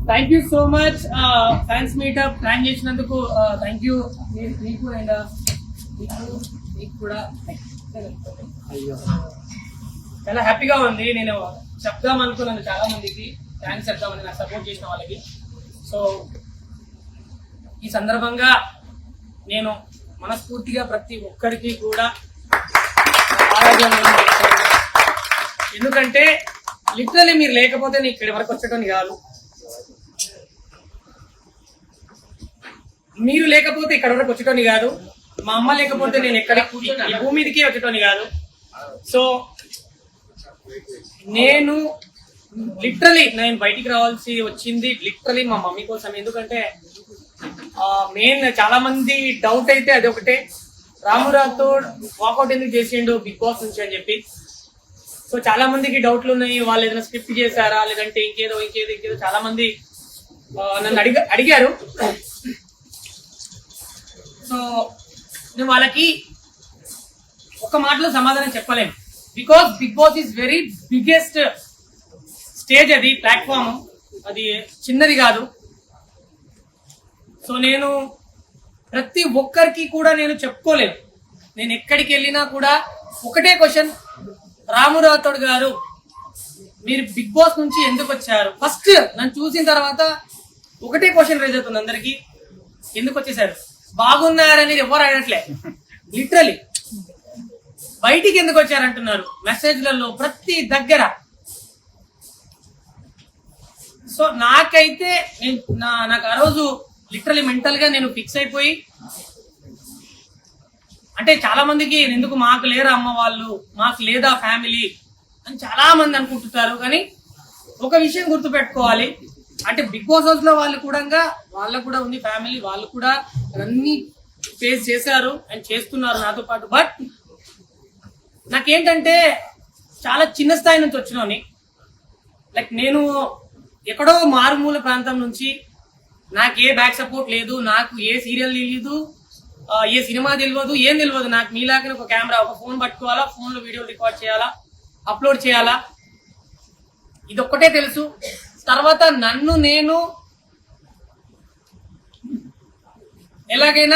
Thank you so much fans meetup plan చేసినందుకు thank you మీకు and మీకు కూడా చాలా హ్యాపీగా ఉంది. నేను చెప్దాం అనుకున్నాను చాలా మందికి థ్యాంక్స్ చెప్దామని నాకు సపోర్ట్ చేసిన వాళ్ళకి. సో ఈ సందర్భంగా నేను మనస్ఫూర్తిగా ప్రతి ఒక్కరికి కూడా ఎందుకంటే లిటరలీ మీరు లేకపోతే నేను ఇక్కడి వరకు వచ్చేటోని కాదు, మీరు లేకపోతే ఇక్కడ వరకు వచ్చేటోని కాదు, మా అమ్మ లేకపోతే నేను ఎక్కడ ఈ భూమి మీదకి వచ్చేటోని కాదు. సో నేను బయటికి రావాల్సి వచ్చింది లిటరలీ మా మమ్మీ కోసం. ఎందుకంటే మెయిన్ చాలా మంది డౌట్ అయితే అది ఒకటే, రాము రాథోడ్ వాకౌట్ ఎందుకు చేసిండు బిగ్ బాస్ నుంచి అని చెప్పి. సో చాలా మందికి డౌట్లు ఉన్నాయి, వాళ్ళు ఏదైనా స్క్రిప్ట్ చేశారా లేదంటే ఇంకేదో చాలా మంది నన్ను అడిగారు. సో నేను వాళ్ళకి ఒక మాటలో సమాధానం చెప్పలేను. Because big boss is very biggest stage, అది ప్లాట్ఫామ్, అది చిన్నది కాదు. సో నేను ప్రతి ఒక్కరికి కూడా నేను చెప్పుకోలేను. నేను ఎక్కడికి వెళ్ళినా కూడా ఒకటే క్వశ్చన్, రాము రాథోడ్ గారు మీరు బిగ్ బాస్ నుంచి ఎందుకు వచ్చారు? ఫస్ట్ నన్ను చూసిన తర్వాత ఒకటే క్వశ్చన్ రేజ్ అవుతుంది అందరికి, ఎందుకు వచ్చేసారు? బాగున్నారనేది ఎవరు అడగట్లే, లిటరలీ బయటికి ఎందుకు వచ్చారంటున్నారు మెసేజ్లలో ప్రతి దగ్గర. సో నాకైతే నాకు ఆ రోజు లిటరలీ మెంటల్ గా నేను ఫిక్స్ అయిపోయి, అంటే చాలా మందికి ఎందుకు మాకు లేరా అమ్మ వాళ్ళు, మాకు లేదా ఫ్యామిలీ అని చాలా మంది అనుకుంటున్నారు. కానీ ఒక విషయం గుర్తుపెట్టుకోవాలి, అంటే బిగ్ బాస్ హౌస్ లో వాళ్ళకు కూడా ఉంది ఫ్యామిలీ, వాళ్ళు కూడా అన్ని ఫేస్ చేశారు అండ్ చేస్తున్నారు నాతో పాటు. బట్ నాకేంటంటే చాలా చిన్న స్థాయి నుంచి వచ్చినోని, లైక్ నేను ఎక్కడో మారుమూల ప్రాంతం నుంచి, నాకు ఏ బ్యాక్ సపోర్ట్ లేదు, నాకు ఏ సీరియల్ తెలియదు, ఏ సినిమా తెలియదు, ఏం తెలియదు. నాకు మీలాగే ఒక కెమెరా, ఒక ఫోన్ పట్టుకోవాలా, ఫోన్లో వీడియో రికార్డ్ చేయాలా, అప్లోడ్ చేయాలా, ఇదొక్కటే తెలుసు. తర్వాత నన్ను నేను ఎలాగైనా